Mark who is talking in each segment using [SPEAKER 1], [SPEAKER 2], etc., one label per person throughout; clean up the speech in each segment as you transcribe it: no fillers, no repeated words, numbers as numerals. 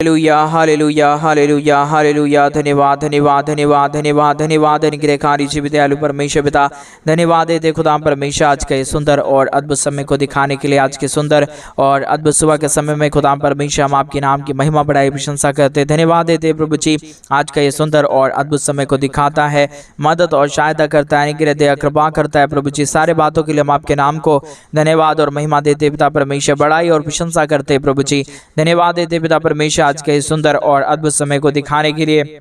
[SPEAKER 1] Hallelujah hallelujah hallelujah hallelujah. धन्यवाद धन्यवाद धन्यवाद धन्यवाद धन्यवाद निग्रहकारी जीवित दयालु परमेश्वर पिता, धन्यवाद देते खुदा परमेश्वर आज के सुंदर और अद्भुत समय को दिखाने के लिए। आज के सुंदर और अद्भुत सुबह के समय में खुदा परमेश्वर हम आपके नाम की महिमा बढ़ाई प्रशंसा करते, धन्यवाद देते प्रभु जी। आज का ये सुंदर और अद्भुत समय को दिखाता है, मदद और सहायता करता है, निग्रह दया कृपा करता है प्रभु जी। सारे बातों के लिए हम आपके नाम को धन्यवाद और महिमा देते पिता परमेश्वर, बढ़ाई और प्रशंसा करते प्रभु जी। धन्यवाद देते पिता परमेश्वर आज के सुंदर और अद्भुत समय को दिखाने के लिए।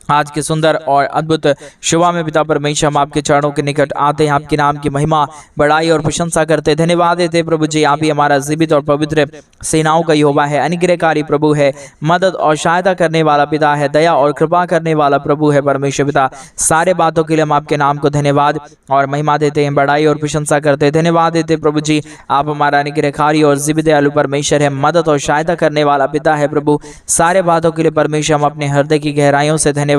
[SPEAKER 1] आज के सुंदर और अद्भुत शुभा में पिता परमेश्वर हम आपके चरणों के निकट आते हैं, आपके नाम की महिमा बढ़ाई और प्रशंसा करते, धन्यवाद देते प्रभु जी। आप ही हमारा जीवित और पवित्र सेनाओं का यहोवा है, अनुग्रहकारी प्रभु है, मदद और सहायता करने वाला पिता है, दया और कृपा करने वाला प्रभु है परमेश्वर पिता। सारे बातों के लिए हम आपके नाम को धन्यवाद और महिमा देते हैं, बढ़ाई और प्रशंसा करते, धन्यवाद देते प्रभु जी। आप हमारा अनुग्रहकारी और जीवित दयालु परमेश्वर है, मदद और सहायता करने वाला पिता है प्रभु। सारे बातों के लिए परमेश्वर हम अपने हृदय की गहराइयों से धन्यवाद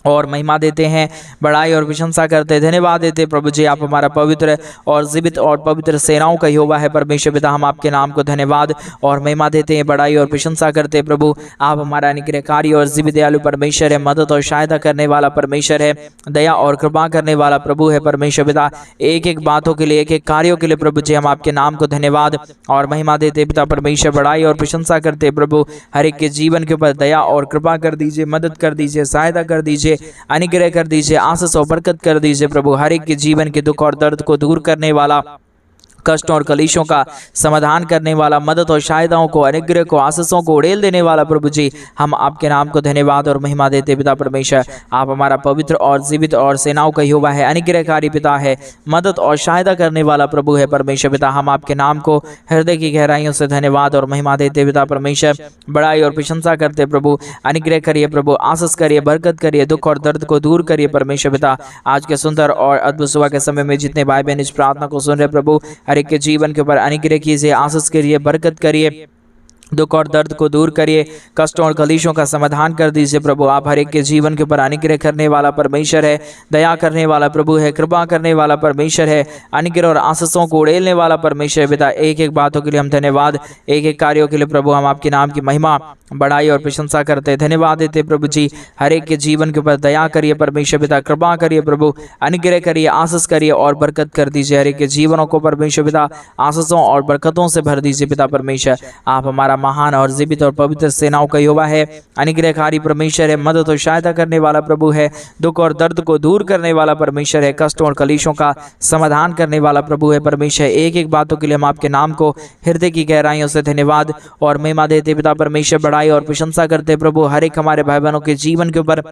[SPEAKER 1] और महिमा देते हैं, बढ़ाई और प्रशंसा करते, धन्यवाद देते प्रभु जी। आप हमारा पवित्र और जीवित और पवित्र सेनाओं का यहोवा है परमेश्वर पिता। हम आपके नाम को धन्यवाद और महिमा देते हैं, बढ़ाई और प्रशंसा करते प्रभु। आप हमारा अनुग्रहकारी और जीवित दयालु परमेश्वर है, मदद और सहायता करने वाला परमेश्वर है, दया और कृपा करने वाला प्रभु है परमेश्वर पिता। एक एक बातों के लिए, एक एक कार्यों के लिए प्रभु जी हम आपके नाम को धन्यवाद और महिमा देते पिता परमेश्वर, बढ़ाई और प्रशंसा करते प्रभु। हर एक के जीवन के ऊपर दया और कृपा कर दीजिए, मदद कर दीजिए, सहायता कर दीजिए, अनुग्रह कर दीजिए, आशीष और बरकत कर दीजिए प्रभु। हर एक के जीवन के दुख और दर्द को दूर करने वाला, कष्ट और कलेशों का समाधान करने वाला, मदद और सहायताओं को, अनुग्रह को, आशीषों को उड़ेल देने वाला प्रभु जी हम आपके नाम को धन्यवाद और महिमा देते पिता परमेश्वर। आप हमारा पवित्र और जीवित और सेनाओं का यहोवा है, अनुग्रहकारी पिता है, मदद और सहायता करने वाला प्रभु है परमेश्वर पिता। हम आपके नाम को हृदय की गहराइयों से धन्यवाद और महिमा देते पिता परमेश्वर, बढ़ाई और प्रशंसा करते प्रभु। अनुग्रह करिए प्रभु, आशीष करिए, बरकत करिए, दुख और दर्द को दूर करिए परमेश्वर पिता। आज के सुंदर और अद्भुत सुबह के समय में जितने भाई बहन इस प्रार्थना को सुन रहे प्रभु, हर एक के जीवन के ऊपर अनुग्रह कीजिए, आशीष करिए, बरकत करिए, दुख और दर्द को दूर करिए, कष्टों और कलेशों का समाधान कर दीजिए प्रभु। आप हर एक के जीवन के ऊपर अनुग्रह करने वाला परमेश्वर है, दया करने वाला प्रभु है, कृपा करने वाला परमेश्वर है, अनुग्रह और आशीषों को उड़ेलने वाला परमेश्वर पिता। एक एक बातों के लिए हम धन्यवाद, एक एक कार्यों के लिए प्रभु हम आपके नाम की महिमा बढ़ाई और प्रशंसा करते, धन्यवाद देते प्रभु जी। हर एक के जीवन के ऊपर दया करिए परमेश्वर पिता, कृपा करिए प्रभु, अनुग्रह करिए, आशीष करिए और बरकत कर दीजिए। हर एक के जीवनों को परमेश्वर पिता आशीषों और बरकतों से भर दीजिए पिता परमेश्वर। आप हमारा महान और जीवित और पवित्र सेनाओं का यहोवा है, अनुग्रहकारी परमेश्वर है, मदद और सहायता करने वाला प्रभु है, दुख और दर्द को दूर करने वाला परमेश्वर है, कष्टों और कलेशों का समाधान करने वाला प्रभु है परमेश्वर। एक एक बातों के लिए हम आपके नाम को हृदय की गहराइयों से धन्यवाद और महिमा देते पिता परमेश्वर, बढ़ाई और प्रशंसा करते प्रभु। हर एक हमारे भाई बहनों के जीवन के ऊपर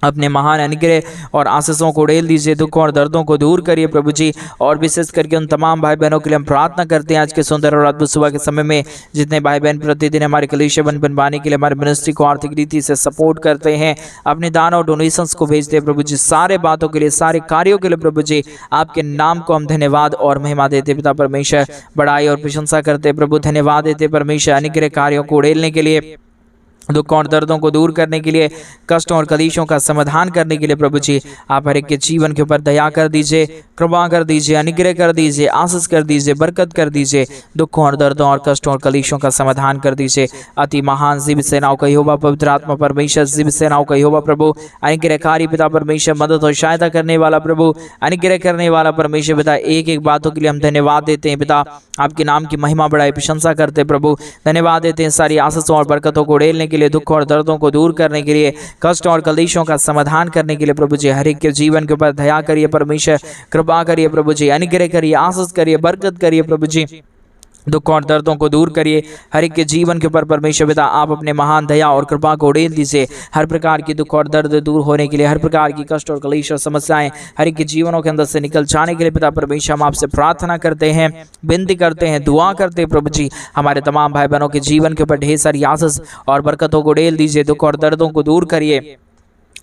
[SPEAKER 1] अपने महान अनुग्रह और आशीषों को उड़ेल दीजिए, दुख और दर्दों को दूर करिए प्रभु जी। और विशेष करके उन तमाम भाई बहनों के लिए हम प्रार्थना करते हैं आज के सुंदर और अद्भुत सुबह के समय में, जितने भाई बहन प्रतिदिन हमारे कलीसिया बनवाने के लिए हमारे मिनिस्ट्री को आर्थिक रीति से सपोर्ट करते हैं, अपने दान और डोनेशंस को भेजते हैं प्रभु जी। सारे बातों के लिए, सारे कार्यों के लिए प्रभु जी आपके नाम को हम धन्यवाद और महिमा देते पिता परमेश्वर, बढ़ाई और प्रशंसा करते प्रभु। धन्यवाद देते परमेश्वर अनुग्रह कार्यों को उड़ेलने के लिए, दुख और दर्दों को दूर करने के लिए, कष्टों और कलेशों का समाधान करने के लिए प्रभु जी आप हर एक के जीवन के ऊपर दया कर दीजिए, कृपा कर दीजिए, अनुग्रह कर दीजिए, आशीष कर दीजिए, बरकत कर दीजिए, दुखों और दर्दों और कष्टों और कलेशों का समाधान कर दीजिए। अति महान जीवित सेनाओं का यहोवा पवित्र आत्मा परमेश्वर, जीवित सेनाओं का यहोवा प्रभु, अनुग्रहकारी पिता परमेश्वर, मदद और सहायता करने वाला प्रभु, अनुग्रह करने वाला परमेश्वर पिता। एक एक बातों के लिए हम धन्यवाद देते हैं पिता, आपके नाम की महिमा बढ़ाई प्रशंसा करते प्रभु। धन्यवाद देते हैं सारी आशीषों और बरकतों को उड़ेलने के लिए, दुख और दर्दों को दूर करने के लिए, कष्ट और कलेशों का समाधान करने के लिए प्रभु जी। हर एक के जीवन के ऊपर दया करिए परमेश्वर, कृपा करिए प्रभु जी, अनुग्रह करिए, आशीष करिए, बरकत करिए प्रभु जी, दुख और दर्दों को दूर करिए। हर एक के जीवन के ऊपर परमेश्वर पिता आप अपने महान दया और कृपा को उड़ेल दीजिए। हर प्रकार की दुख और दर्द दूर होने के लिए, हर प्रकार की कष्ट और कलेश और समस्याएं हर एक के जीवनों के अंदर से निकल जाने के लिए पिता परमेश्वर हम आपसे प्रार्थना करते हैं, विनती करते हैं, दुआ करते हैं प्रभु जी। हमारे तमाम भाई बहनों के जीवन के ऊपर ढेर सारी आशीष और बरकतों को उड़ेल दीजिए, दुख और दर्दों को दूर करिए,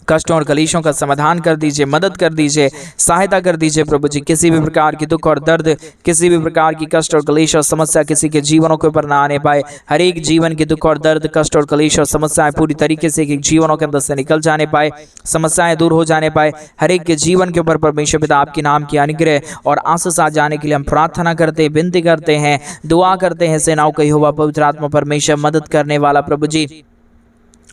[SPEAKER 1] कष्टों और कलेशों का समाधान कर दीजिए, मदद कर दीजिए, सहायता कर दीजिए प्रभु जी। किसी भी प्रकार की दुख और दर्द, किसी भी प्रकार की कष्ट और कलेश और समस्या किसी के जीवनों के ऊपर ना आने पाए। हर एक जीवन की दुख और दर्द, कष्ट और कलेश और समस्याएं पूरी तरीके से एक जीवनों के अंदर से निकल जाने पाए, समस्याएं दूर हो जाने पाए। हर एक के जीवन के ऊपर परमेश्वर पिता आपके नाम की अनुग्रह और आशीष आ जाने के लिए हम प्रार्थना करते, विनती करते हैं, दुआ करते हैं। सेनाओं का यहोवा पवित्र आत्मा परमेश्वर, मदद करने वाला प्रभु जी,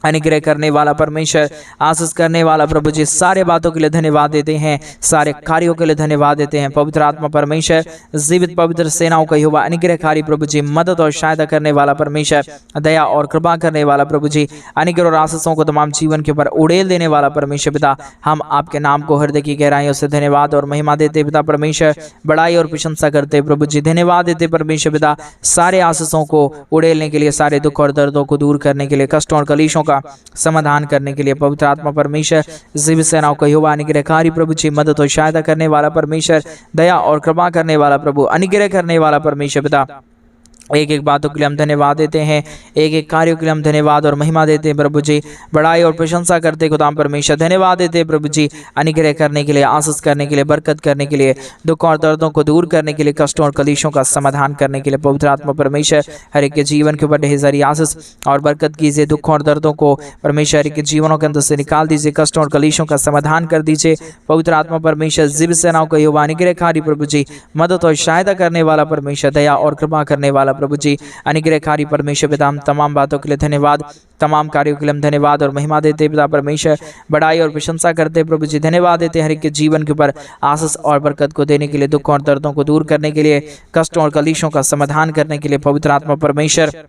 [SPEAKER 1] अनुग्रह करने वाला परमेश्वर, आशीष करने वाला प्रभु जी, सारे बातों के लिए धन्यवाद देते हैं, सारे कार्यों के लिए धन्यवाद देते हैं। पवित्र आत्मा परमेश्वर, जीवित पवित्र सेनाओं का यहोवा, अनुग्रहकारी प्रभु जी, मदद और सहायता करने वाला परमेश्वर, दया और कृपा करने वाला प्रभु जी, अनुग्रह और आशीषों को तमाम जीवन के ऊपर उड़ेल देने वाला परमेश्वर पिता, हम आपके नाम को हृदय की गहराइयों से धन्यवाद और महिमा देते पिता परमेश्वर, बड़ाई और प्रशंसा करते प्रभु जी, धन्यवाद देते परमेश्वर पिता, सारे आशीषों को उड़ेलने के लिए, सारे दुख और दर्दों को दूर करने के लिए, कष्टों और कलेशों समाधान करने के लिए। पवित्र आत्मा परमेश्वर, जीवित सेनाओं का यहोवा, अनुग्रहकारी प्रभु जी, मदद और सहायता करने वाला परमेश्वर, दया और कृपा करने वाला प्रभु, अनुग्रह करने वाला परमेश्वर पिता, एक एक बातों के लिए हम धन्यवाद देते हैं, एक एक कार्यों के लिए हम धन्यवाद और महिमा देते हैं प्रभु जी, बड़ाई और प्रशंसा करते खुदाम परमेश्वर, धन्यवाद देते हैं प्रभु जी, अनुग्रह करने के लिए, आशीष करने के लिए, बरकत करने के लिए, दुख और दर्दों को दूर करने के लिए, कष्टों और कलेशों का समाधान करने के लिए। पवित्र आत्मा परमेश्वर, हर एक के जीवन के ऊपर ढेर सारी आशीष और बरकत कीजिए, दुख और दर्दों को परमेश्वर हर एक के जीवनों के अंदर से निकाल दीजिए, कष्टों और कलेशों का समाधान कर दीजिए। पवित्र आत्मा परमेश्वर, जीवित सेनाओं का यहोवा, अनुग्रहकारी प्रभु जी, मदद और सहायता करने वाला परमेश्वर, दया और कृपा करने वाला प्रभु जी, अनुग्रहकारी परमेश्वर पिता, हम तमाम बातों के लिए धन्यवाद, तमाम कार्यों के लिए हम धन्यवाद और महिमा देते पिता परमेश्वर, बड़ाई और प्रशंसा करते प्रभु जी, धन्यवाद देते हर एक के जीवन के ऊपर आशीष और बरकत को देने के लिए, दुख और दर्दों को दूर करने के लिए, कष्टों और कलेशों का समाधान करने के लिए। पवित्र आत्मा परमेश्वर,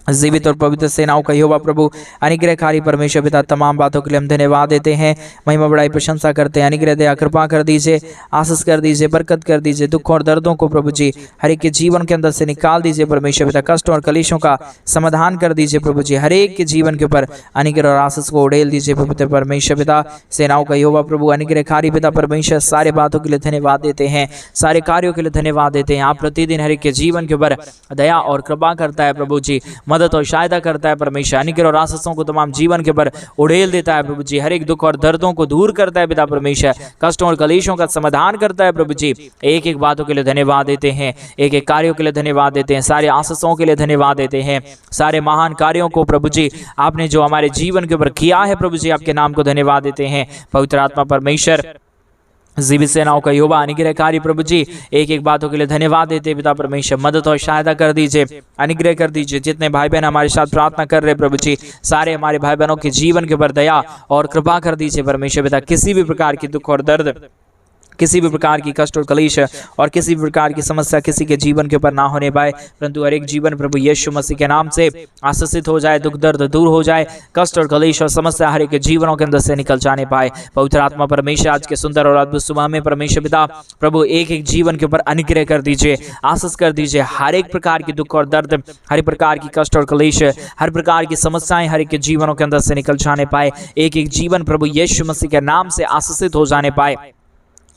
[SPEAKER 1] जीवित और पवित्र सेनाओं का यहोवा प्रभु, अनुग्रहकारी परमेश्वर पिता, तमाम बातों के लिए हम धन्यवाद देते हैं, महिमा बड़ाई प्रशंसा करते हैं। अनुग्रह दया कृपा कर दीजिए, आशीष कर दीजिए, बरकत कर दीजिए, दुख और दर्दों को प्रभु जी हर एक के जीवन के अंदर से निकाल दीजिए परमेश्वर पिता, कष्टों और कलेशों का समाधान कर दीजिए प्रभु जी, हर एक के जीवन के ऊपर अनुग्रह और आशीष को उड़ेल दीजिए पवित्र परमेश्वर पिता, सेनाओं का यहोवा प्रभु, अनुग्रहकारी पिता परमेश्वर, सारे बातों के लिए धन्यवाद देते हैं, सारे कार्यों के लिए धन्यवाद देते हैं। आप प्रतिदिन हर एक के जीवन के ऊपर दया और कृपा करता है प्रभु जी, मदद और सहायता करता है परमेश्वर, अनुग्रह और आशीषों को तमाम जीवन के ऊपर उड़ेल देता है प्रभु जी, हर एक दुख और दर्दों को दूर करता है पिता परमेश्वर, कष्टों और कलेशों का समाधान करता है प्रभु जी। एक एक बातों के लिए धन्यवाद देते हैं, एक एक कार्यों के लिए धन्यवाद देते हैं, सारे आशीषों के लिए धन्यवाद देते हैं, सारे महान कार्यों को प्रभु जी आपने जो हमारे जीवन के ऊपर किया है प्रभु जी, आपके नाम को धन्यवाद देते हैं। पवित्र आत्मा परमेश्वर, जीवित सेनाओं का यहोवा, अनुग्रहकारी प्रभु जी, एक एक बातों के लिए धन्यवाद देते पिता परमेश्वर, मदद और सहायता कर दीजिए, अनुग्रह कर दीजिए। जितने भाई बहन हमारे साथ प्रार्थना कर रहे प्रभु जी, सारे हमारे भाई बहनों के जीवन के ऊपर दया और कृपा कर दीजिए परमेश्वर पिता, किसी भी प्रकार की दुख और दर्द, किसी भी प्रकार की कष्ट और कलेश और किसी भी प्रकार की समस्या किसी के जीवन के ऊपर ना होने पाए, परंतु हर एक जीवन प्रभु यीशु मसीह के नाम से आशीषित हो जाए, दुख दर्द दूर हो जाए, कष्ट और कलेश और समस्या हर एक के जीवनों के अंदर से निकल जाने पाए। पवित्र आत्मा परमेश्वर, आज के सुंदर और अद्भुत सुबह में परमेश्वर पिता प्रभु एक एक जीवन के ऊपर अनुग्रह कर दीजिए, आशीष कर दीजिए, हर एक प्रकार की दुख और दर्द, हर एक प्रकार की कष्ट और कलेश, हर प्रकार की समस्याएं हर एक के जीवनों के अंदर से निकल जाने पाए। एक एक जीवन प्रभु यीशु मसीह के नाम से आशीषित हो जाने पाए,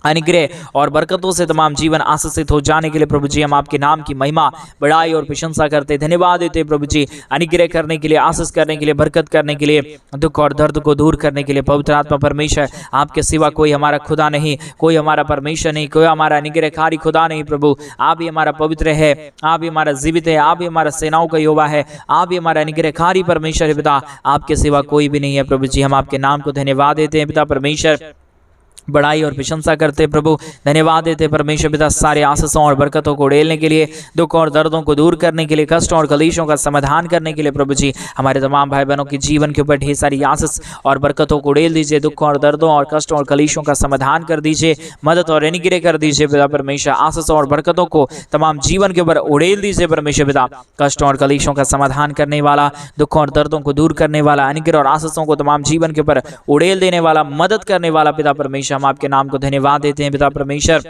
[SPEAKER 1] अनुग्रह और बरकतों से तमाम जीवन आशीषित हो जाने के लिए प्रभु जी हम आपके नाम की महिमा, बड़ाई और प्रशंसा करते, धन्यवाद देते प्रभु जी, अनुग्रह करने के लिए, आशीष करने के लिए, बरकत करने के लिए, दुख और दर्द को दूर करने के लिए। पवित्र आत्मा परमेश्वर, आपके सिवा कोई हमारा खुदा नहीं, कोई हमारा परमेश्वर नहीं, कोई हमारा अनुग्रहकारी खुदा नहीं प्रभु, आप ही हमारा पवित्र है, आप ही हमारा जीवित है, आप ही हमारा सेनाओं का यहोवा है, आप ही हमारा अनुग्रहकारी परमेश्वर है पिता, आपके सिवा कोई भी नहीं है प्रभु जी। हम आपके नाम को धन्यवाद देते हैं पिता परमेश्वर, बड़ाई और प्रशंसा करते प्रभु, धन्यवाद देते परमेश्वर पिता, सारे आशीषों और बरकतों को उड़ेलने के लिए, दुख और दर्दों को दूर करने के लिए, कष्टों और कलेशों का समाधान करने के लिए प्रभु जी हमारे तमाम भाई बहनों के जीवन के ऊपर ढेर सारी आशीष और बरकतों को उड़ेल दीजिए, दुख और दर्दों और कष्टों और कलेशों का समाधान कर दीजिए, मदद और अनुग्रह कर दीजिए पिता परमेश्वर, आशीषों और बरकतों को तमाम जीवन के ऊपर उड़ेल दीजिए परमेश्वर पिता, कष्टों और कलेशों का समाधान करने वाला, दुख और दर्दों को दूर करने वाला, अनुग्रह और आशीषों को तमाम जीवन के ऊपर उड़ेल देने वाला, मदद करने वाला पिता परमेश्वर, हम आपके नाम को धन्यवाद देते हैं पिता परमेश्वर।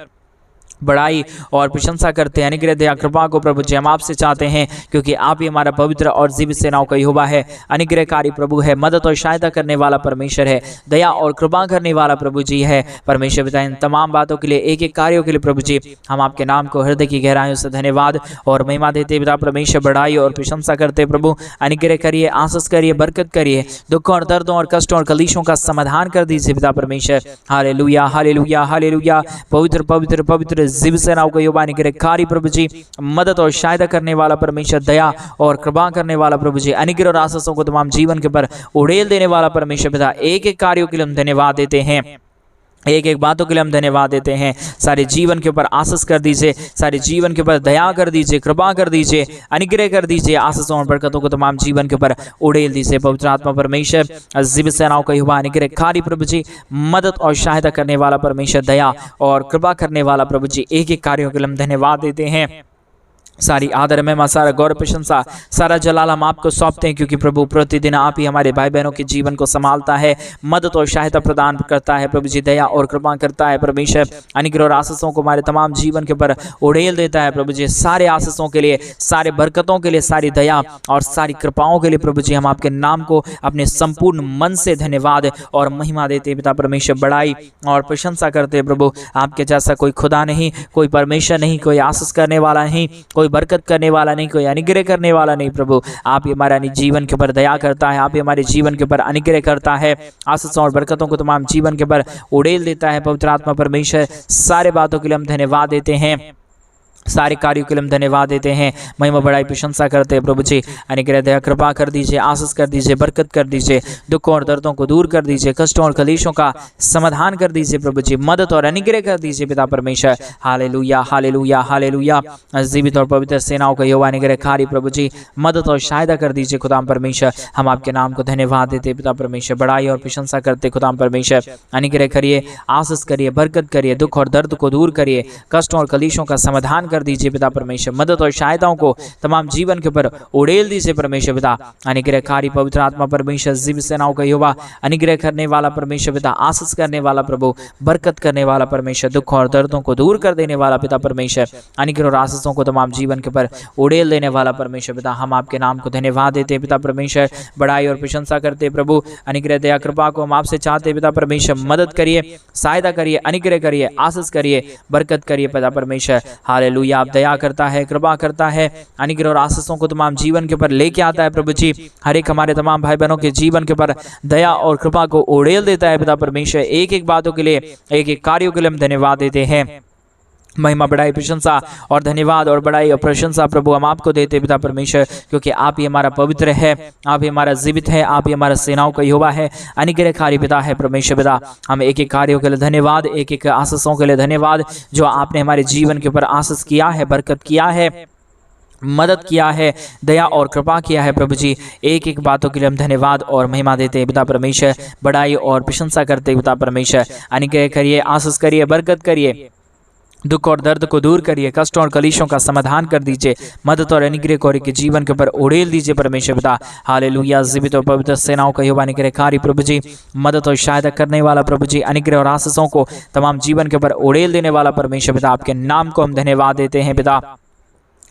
[SPEAKER 1] बड़ाई और प्रशंसा करते हैं। अनुग्रह दया कृपा को प्रभु जी हम आपसे चाहते हैं, क्योंकि आप ही हमारा पवित्र और जीवित सेनाओं का यहोवा है, अनुग्रहकारी प्रभु है, मदद और सहायता करने वाला परमेश्वर है, दया और कृपा करने वाला प्रभु जी है। परमेश्वर पिता इन तमाम बातों के लिए, एक एक कार्यों के लिए प्रभु जी हम आपके नाम को हृदय की गहराइयों से धन्यवाद और महिमा देते पिता परमेश्वर, बड़ाई और प्रशंसा करते प्रभु। अनुग्रह करिए, आशीष करिए, बरकत करिए, दुखों और दर्दों और कष्टों और कलीशों का समाधान कर दीजिए पिता परमेश्वर। Hallelujah hallelujah hallelujah. पवित्र पवित्र पवित्र जीवित सेनाओं का यहोवा अनुग्रहकारी प्रभु जी, मदद और सहायता करने वाला परमेश्वर, दया और कृपा करने वाला प्रभु जी, अनुग्रह और आशीषों को तमाम जीवन के पर उड़ेल देने वाला परमेश्वर पिता, एक एक कार्यों के लिए हम धन्यवाद देते हैं, एक एक बातों के लिए हम धन्यवाद देते हैं। सारे जीवन के ऊपर आशीष कर दीजिए, सारे जीवन के ऊपर दया कर दीजिए, कृपा कर दीजिए, अनुग्रह कर दीजिए, आशीषों और बरकतों को तमाम जीवन के ऊपर उड़ेल दीजिए। पवित्र आत्मा परमेश्वर, जीवित सेनाओं का यहोवा अनुग्रहकारी प्रभु जी, मदद और सहायता करने वाला परमेश्वर, दया और कृपा करने वाला प्रभु जी, एक एक कार्यों के लिए हम धन्यवाद देते हैं। सारी आदर महिमा, सारा गौरव प्रशंसा, सारा जलाल हम आपको सौंपते हैं, क्योंकि प्रभु प्रतिदिन आप ही हमारे भाई बहनों के जीवन को संभालता है, मदद और सहायता प्रदान करता है प्रभु जी, दया और कृपा करता है परमेश्वर, अनुग्रह और आशीषों को हमारे तमाम जीवन के ऊपर उड़ेल देता है प्रभु जी। सारे आशीषों के लिए, सारे बरकतों के लिए, सारी दया और सारी कृपाओं के लिए प्रभु जी हम आपके नाम को अपने संपूर्ण मन से धन्यवाद और महिमा देते पिता परमेश्वर, बड़ाई और प्रशंसा करते प्रभु। आपके जैसा कोई खुदा नहीं, कोई परमेश्वर नहीं, कोई आशीष करने वाला नहीं, कोई बरकत करने वाला नहीं, कोई अनुग्रह करने वाला नहीं प्रभु। आप ही हमारा जीवन के ऊपर दया करता है, आप ही हमारे जीवन के ऊपर अनुग्रह करता है, आशीषों और बरकतों को तमाम जीवन के ऊपर उड़ेल देता है पवित्र आत्मा परमेश्वर। सारे बातों के लिए हम धन्यवाद देते हैं, सारे कार्यों के लिए हम धन्यवाद देते हैं, महिमा बड़ाई प्रशंसा करते हैं प्रभु जी। अनुग्रह दया कृपा कर दीजिए, आशीष कर दीजिए, बरकत कर दीजिए, दुखों और दर्दों को दूर कर दीजिए, कष्टों और कलेशों का समाधान कर दीजिए प्रभु जी, मदद और अनुग्रह कर दीजिए पिता परमेश्वर। Hallelujah hallelujah hallelujah. जीवित और पवित्र सेनाओं का यहोवा अनुग्रहकारी प्रभु जी, मदद और सहायता कर दीजिए खुदाम परमेश्वर। हम आपके नाम को धन्यवाद देते पिता परमेश्वर, बड़ाई और प्रशंसा करते खुदाम परमेश्वर। अनुग्रह करिए, आशीष करिए, बरकत करिए, दुख और दर्द को दूर करिए, कष्टों और कलेशों का समाधान कर दीजिए पिता परमेश्वर, मदद और सहायताओं को तमाम जीवन के ऊपर उड़ेल दीजिए परमेश्वर पिता। अनुग्रहकारी पवित्र आत्मा परमेश्वर, जीवित सेनाओं का यहोवा अनुग्रह करने वाला परमेश्वर पिता, आशीष करने वाला प्रभु, बरकत करने वाला परमेश्वर, दुख और दर्दों को दूर कर देने वाला पिता परमेश्वर, अनुग्रह और आशीषों को तमाम जीवन के ऊपर उड़ेल देने वाला परमेश्वर पिता। हम आपके नाम को धन्यवाद देते पिता परमेश्वर, बड़ाई और प्रशंसा करते प्रभु। अनुग्रह दया कृपा को हम आपसे चाहते पिता परमेश्वर, मदद करिए, सहायता करिए, अनुग्रह करिए, आशीष करिए, बरकत करिए पिता परमेश्वर। हालेलुया। आप दया करता है, कृपा करता है, अनुग्रह और आशीषों को तमाम जीवन के ऊपर लेके आता है प्रभु जी। हर एक हमारे तमाम भाई बहनों के जीवन के ऊपर दया और कृपा को उड़ेल देता है पिता परमेश्वर। एक एक बातों के लिए, एक एक कार्यों के लिए हम धन्यवाद देते हैं। महिमा बड़ाई प्रशंसा और धन्यवाद और बड़ाई और प्रशंसा प्रभु हम आपको देते पिता परमेश्वर, क्योंकि आप ही हमारा पवित्र है, आप ही हमारा जीवित है, आप ही हमारा सेनाओं का यहोवा है, अनुग्रहकारी पिता है परमेश्वर पिता। हम एक एक कार्यों के लिए धन्यवाद, एक एक आशीषों के लिए धन्यवाद, जो आपने हमारे जीवन के ऊपर आशीष किया है, बरकत किया है, मदद किया है, दया और कृपा किया है प्रभु जी। एक एक बातों के लिए हम धन्यवाद और महिमा देते हैं पिता परमेश्वर, बड़ाई और प्रशंसा करते पिता परमेश्वर। अनुग्रह करिए, आशीष करिए, बरकत करिए, दुख और दर्द को दूर करिए, कष्टों और कलीशों का समाधान कर दीजिए, मदद और अनुग्रह को के जीवन के ऊपर उड़ेल दीजिए परमेश्वर पिता। हालेलुया। जीवित और पवित्र सेनाओं का यहोवा अनुग्रहकारी प्रभु जी, मदद और सहायता करने वाला प्रभु जी, अनुग्रह और आशीषों को तमाम जीवन के ऊपर उड़ेल देने वाला परमेश्वर पिता। आपके नाम को हम धन्यवाद देते हैं पिता,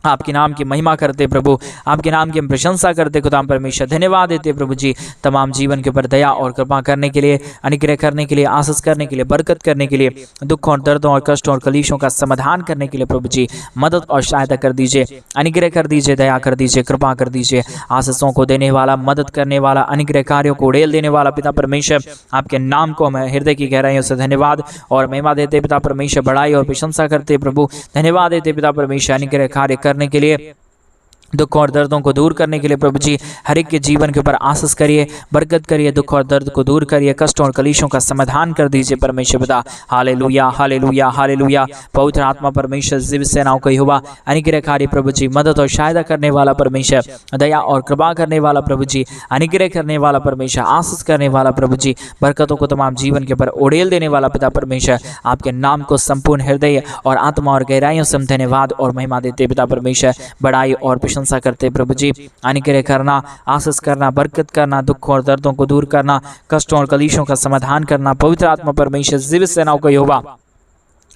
[SPEAKER 1] आपके नाम की महिमा करते प्रभु, आपके नाम की हम प्रशंसा करते खुदा परमेश्वर। धन्यवाद देते प्रभु जी, तमाम जीवन के ऊपर दया और कृपा करने के लिए, अनुग्रह करने के लिए, आशीष करने के लिए, बरकत करने के लिए, दुखों और दर्दों और कष्टों और कलीशों का समाधान करने के लिए प्रभु जी, मदद और सहायता कर दीजिए, अनुग्रह कर दीजिए, दया कर दीजिए, कृपा कर दीजिए। आशीषों को देने वाला, मदद करने वाला, अनुग्रह कार्यों को उड़ेल देने वाला पिता परमेश्वर, आपके नाम को हम हृदय की गहराइयों से धन्यवाद और महिमा देते पिता परमेश्वर, बड़ाई और प्रशंसा करते प्रभु। धन्यवाद देते पिता परमेश्वर, अनुग्रह कार्य करने के लिए, दुखों और दर्दों को दूर करने के लिए प्रभु जी। हर एक के जीवन के ऊपर आशीष करिए, बरकत करिए, दुख और दर्द को दूर करिए, कष्टों और कलीशों का समाधान कर दीजिए परमेश्वर पिता। Hallelujah hallelujah hallelujah. पवित्र आत्मा परमेश्वर, जीवित सेनाओं का यहोवा अनुग्रहकारी प्रभु जी, मदद और सहायता करने वाला परमेश्वर, दया और कृपा करने वाला प्रभु जी, अनुग्रह करने वाला परमेश्वर, आशीष करने वाला प्रभु जी, बरकतों को तमाम जीवन के ऊपर उड़ेल देने वाला पिता परमेश्वर। आपके नाम को संपूर्ण हृदय और आत्मा और गहराइयों से हम धन्यवाद और महिमा देते पिता परमेश्वर, बड़ाई और प्रशंसा करते प्रभु जी। अनुग्रह करना, आशीष करना, बरकत करना, दुख और दर्दों को दूर करना, कष्टों और कलीशों का समाधान करना, पवित्र आत्मा परमेश्वर, जीवित सेनाओं का यहोवा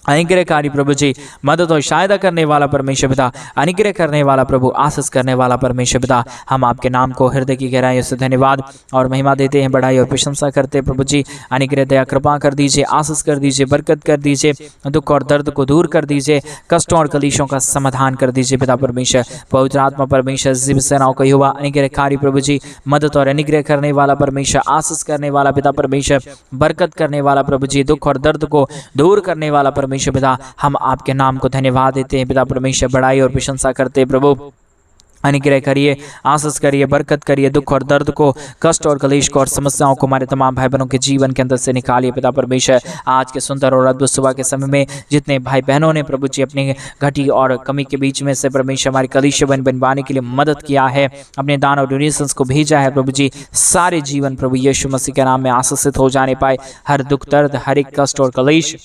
[SPEAKER 1] अनुग्रहकारी प्रभु जी, मदद और सहायता करने वाला परमेश्वर पिता, अनुग्रह करने वाला प्रभु, आशीष करने वाला परमेश्वर पिता, हम आपके नाम को हृदय की गहराइयों से धन्यवाद और महिमा देते हैं, बढ़ाई और प्रशंसा करते हैं प्रभु जी। अनुग्रह दया कृपा कर दीजिए, आशीष कर दीजिए, बरकत कर दीजिए, दुख और दर्द को दूर कर दीजिए, कष्टों और कलेशों का समाधान कर दीजिए पिता परमेश्वर। पवित्र आत्मा परमेश्वर, जीव सेनाओं का युवा अनुग्रहकारी प्रभु जी, मदद और अनुग्रह करने वाला परमेश्वर, आशीष करने वाला पिता परमेश्वर, बरकत करने वाला प्रभु जी, दुख और दर्द को दूर करने वाला परमेश्वर पिता, हम आपके नाम को धन्यवाद देते हैं पिता परमेश्वर, बड़ाई और प्रशंसा करते हैं प्रभु। अनुग्रह करिए, आशीष करिए, बरकत करिए, दुख और दर्द को, कष्ट और कलेश को और समस्याओं को हमारे तमाम भाई बहनों के जीवन के अंदर से निकालिए पिता परमेश्वर। आज के सुंदर और अद्भुत सुबह के समय में जितने भाई बहनों ने प्रभु जी अपनी घटी और कमी के बीच में से परमेश्वर हमारी कलीसिया बनवाने के लिए मदद किया है, अपने दान और डोनेशंस को भेजा है प्रभु जी, सारे जीवन प्रभु यीशु मसीह के नाम में आशीषित हो जाने पाए। हर दुख दर्द, हर एक कष्ट और कलेश,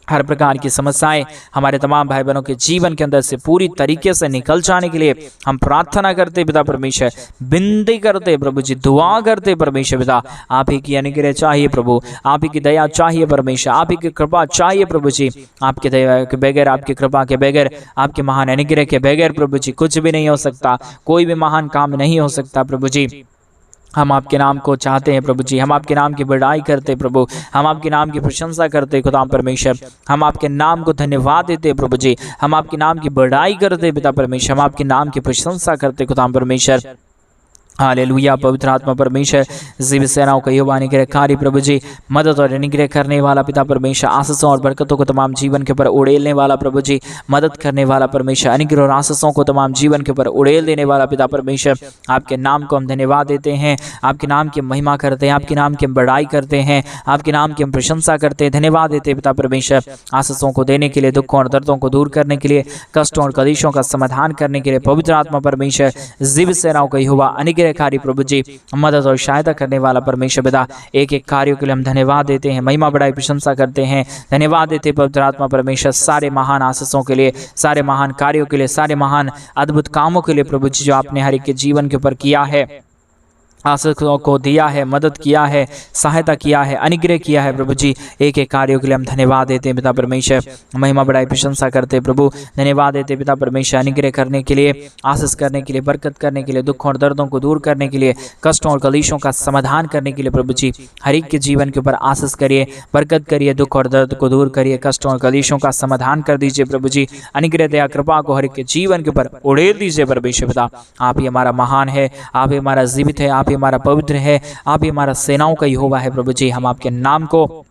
[SPEAKER 1] हर प्रकार की समस्याएं हमारे तमाम भाई बहनों के जीवन के अंदर से पूरी तरीके से निकल जाने के लिए हम प्रार्थना करते पिता परमेश्वर, विनती करते प्रभु जी, दुआ करते परमेश्वर पिता। आप ही की अनुग्रह चाहिए प्रभु, आप ही की दया चाहिए परमेश्वर, आप ही की कृपा चाहिए प्रभु जी। आपके दया के बगैर, आपकी कृपा के बगैर, आपके महान अनुग्रह के बगैर प्रभु जी कुछ भी नहीं हो सकता, कोई भी महान काम नहीं हो सकता प्रभु जी। हम आपके नाम को चाहते हैं प्रभु जी, हम आपके नाम की बड़ाई करते प्रभु, हम आपके नाम की प्रशंसा करते खुदा परमेश्वर, हम आपके नाम को धन्यवाद देते प्रभु जी, हम आपके नाम की बड़ाई करते पिता परमेश्वर, हम आपके नाम की प्रशंसा करते खुदा परमेश्वर। हालेलुया। पवित्र आत्मा परमेश्वर, जीव सेनाओं का युवा अनुग्रहकारी प्रभु जी, मदद और अनुग्रह करने वाला पिता परमेश्वर, आशीषों और बरकतों को तमाम जीवन के ऊपर उड़ेलने वाला प्रभु जी, मदद करने वाला परमेश्वर, अनुग्रह और आशीषों को तमाम जीवन के ऊपर उड़ेल देने वाला पिता परमेश्वर, आपके नाम को हम धन्यवाद देते हैं, आपके नाम की महिमा करते हैं, आपके नाम की हम बड़ाई करते हैं, आपके नाम की हम प्रशंसा करते हैं, धन्यवाद देते हैं पिता परमेश्वर, आशीषों को देने के लिए, दुखों और दर्दों को दूर करने के लिए, कष्टों और कलेशों का समाधान करने के लिए। पवित्र आत्मा परमेश्वर, जीव सेनाओं का युवा अनुग्रहकारी प्रभु जी, मदद और सहायता करने वाला परमेश्वर पिता, एक एक कार्यों के लिए हम धन्यवाद देते हैं, महिमा बढ़ाई प्रशंसा करते हैं, धन्यवाद देते हैं पवित्र आत्मा परमेश्वर, सारे महान आशीषों के लिए, सारे महान कार्यों के लिए, सारे महान अद्भुत कामों के लिए प्रभु जी, जो आपने हर एक के जीवन के ऊपर किया है, आशीषों को दिया है, मदद किया है, सहायता किया है, अनुग्रह किया है प्रभु जी, एक एक कार्यों के लिए हम धन्यवाद देते हैं पिता परमेश्वर, महिमा बढ़ाई प्रशंसा करते हैं प्रभु, धन्यवाद देते हैं पिता परमेश्वर, अनुग्रह करने के लिए, आशीष करने के लिए, बरकत करने के लिए, दुखों और दर्दों को दूर करने के लिए, कष्टों और कलेशों का समाधान करने के लिए प्रभु जी, हर एक के जीवन के ऊपर आशीष करिए, बरकत करिए, दुख और दर्द को दूर करिए, कष्टों और कलेशों का समाधान कर दीजिए प्रभु जी, अनुग्रह दया कृपा को हर एक के जीवन के ऊपर उड़ेल दीजिए परमेश्वर पिता। आप ही हमारा महान है, आप ही हमारा जीवित है, आप ही हमारा पवित्र है, आप ही हमारा सेनाओं का यहोवा है प्रभु जी। हम आपके नाम को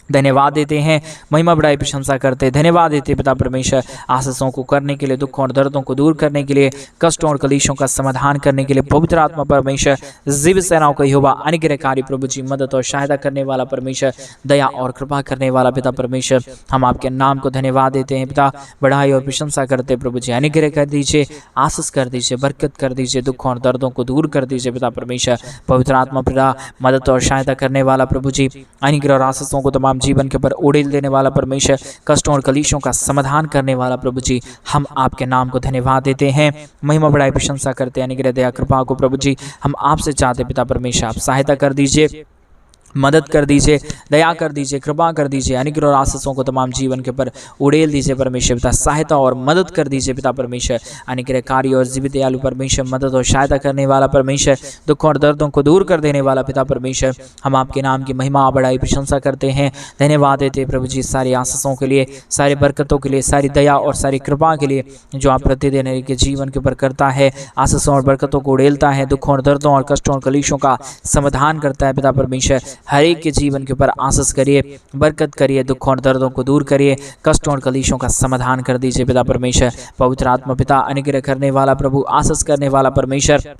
[SPEAKER 1] धन्यवाद देते हैं, महिमा बढ़ाई प्रशंसा करते हैं, धन्यवाद देते पिता परमेश्वर, आशीषों को करने के लिए, दुखों और दर्दों को दूर करने के लिए, कष्टों और कलेशों का समाधान करने के लिए। पवित्र आत्मा परमेश्वर, जीव सेनाओं का यहोवा अनुग्रहकारी प्रभु जी, मदद और सहायता करने वाला परमेश्वर, दया और कृपा करने वाला पिता परमेश्वर, हम आपके नाम को धन्यवाद देते हैं पिता, बढ़ाई और प्रशंसा करते प्रभु जी। अनुग्रह कर दीजिए, आशीष कर दीजिए, बरकत कर दीजिए, दुखों और दर्दों को दूर कर दीजिए पिता परमेश्वर। पवित्र आत्मा पिता, मदद और सहायता करने वाला प्रभु जी, अनुग्रह और आशीषों को तमाम जीवन के ऊपर उड़ेल देने वाला परमेश्वर, कष्टों और कलेशों का समाधान करने वाला प्रभु जी, हम आपके नाम को धन्यवाद देते हैं, महिमा बढ़ाई प्रशंसा करते हैं, अनुग्रह दया कृपा को प्रभु जी हम आपसे चाहते पिता परमेश्वर, आप सहायता कर दीजिए, मदद कर दीजिए, दया कर दीजिए, कृपा कर दीजिए, अनुग्रह और आशीषों को तमाम जीवन के ऊपर उड़ेल दीजिए परमेश्वर पिता, सहायता और मदद कर दीजिए पिता परमेश्वर, अनुग्रहकारी और जीवित दयालु परमेश्वर, मदद और सहायता करने वाला परमेश्वर, दुखों और दर्दों को दूर कर देने वाला पिता परमेश्वर, हम आपके नाम की महिमा बढ़ाई प्रशंसा करते हैं, धन्यवाद देते हैं प्रभु जी, सारी आशीषों के लिए, सारी बरकतों के लिए, सारी दया और सारी कृपा के लिए, जो आप प्रतिदिन के जीवन के ऊपर करता है, आशीषों और बरकतों को उड़ेलता है, दुखों और दर्दों और कष्टों और कलेशों का समाधान करता है पिता परमेश्वर। हर एक के जीवन के ऊपर आशीष करिए, बरकत करिए, दुखों और दर्दों को दूर करिए, कष्टों और कलेशों का समाधान कर दीजिए पिता परमेश्वर। पवित्र आत्मा पिता, अनुग्रह करने वाला प्रभु, आशीष करने वाला परमेश्वर,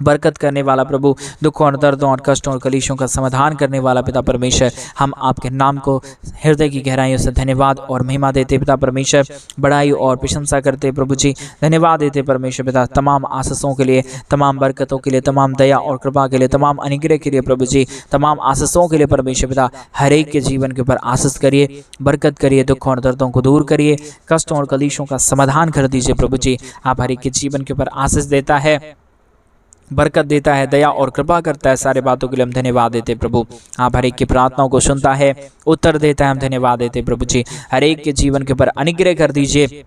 [SPEAKER 1] बरकत करने वाला प्रभु, दुखों और दर्दों और कष्टों और कलेशों का समाधान करने वाला पिता परमेश्वर, हम आपके नाम को हृदय की गहराइयों से धन्यवाद और महिमा देते पिता परमेश्वर, बढ़ाई और प्रशंसा करते प्रभु जी, धन्यवाद देते परमेश्वर पिता, तमाम आशीषों के लिए, तमाम बरकतों के लिए, तमाम दया और कृपा के लिए, तमाम अनुग्रह के लिए प्रभु जी, तमाम आशीषों के लिए परमेश्वर पिता, हर एक के जीवन के ऊपर आशीष करिए, बरकत करिए, दुखों और दर्दों को दूर करिए, कष्टों और कलेशों का समाधान कर दीजिए प्रभु जी। आप हर एक के जीवन के ऊपर आशीष देता है, बरकत देता है, दया और कृपा करता है। सारे बातों के लिए हम धन्यवाद देते प्रभु। आप हर एक की प्रार्थनाओं को सुनता है, उत्तर देता है, हम धन्यवाद देते प्रभु जी। हर एक के जीवन के ऊपर अनुग्रह कर दीजिए,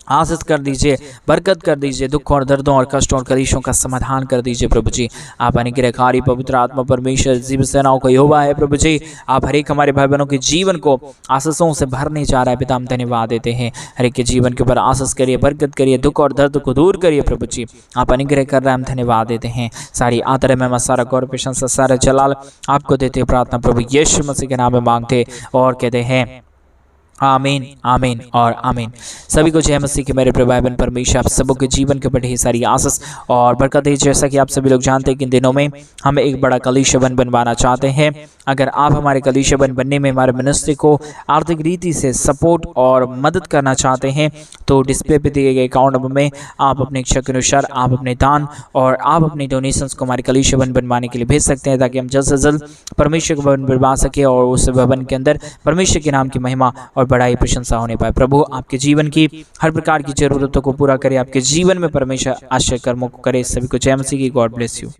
[SPEAKER 1] आशीष कर दीजिए, बरकत कर दीजिए, दुख और दर्दों और कष्टों और कलेशों का समाधान कर दीजिए प्रभु जी। आप अनुग्रहकारी पवित्र आत्मा परमेश्वर जीव सेनाओं का यहोवा है प्रभु जी। आप हर एक हमारे भाई बहनों के जीवन को आशीषों से भरने जा रहा है पिता, हम धन्यवाद देते हैं। हर एक के जीवन के ऊपर आशीष करिए, बरकत करिए, दुख और दर्द को दूर करिए प्रभु जी। आप अनुग्रह कर रहे हैं, हम धन्यवाद देते हैं। सारी आदर में सारा गौरव प्रशंसा सारा जलाल आपको देते प्रार्थना प्रभु यीशु मसीह के नाम में मांगते और कहते हैं आमीन, आमीन और आमीन। सभी को जय मसीह के मेरे प्रभु बहन परमेश्वर आप सबों के जीवन के ऊपर ढेर सारी आशीष और बरकत है। जैसा कि आप सभी लोग जानते हैं कि इन दिनों में हम एक बड़ा कलीसिया बनवाना चाहते हैं। अगर आप हमारे कलीसिया बनने में हमारे मिनिस्ट्री को आर्थिक रीति से सपोर्ट और मदद करना चाहते हैं तो डिस्प्ले पे दिए गए अकाउंट नंबर में आप अपने इच्छा के अनुसार आप अपने दान और आप अपने डोनेशंस को हमारे कलीसिया बनवाने के लिए भेज सकते हैं, ताकि हम जल्द से जल्द परमेश्वर का भवन बनवा सके और उस भवन के अंदर परमेश्वर के नाम की महिमा और बड़ाई प्रशंसा होने पाए। प्रभु आपके जीवन की हर प्रकार की जरूरतों को पूरा करे, आपके जीवन में परमेश्वर आश्चर्य कर्मों को करे। सभी को जय मसीह की। God bless you.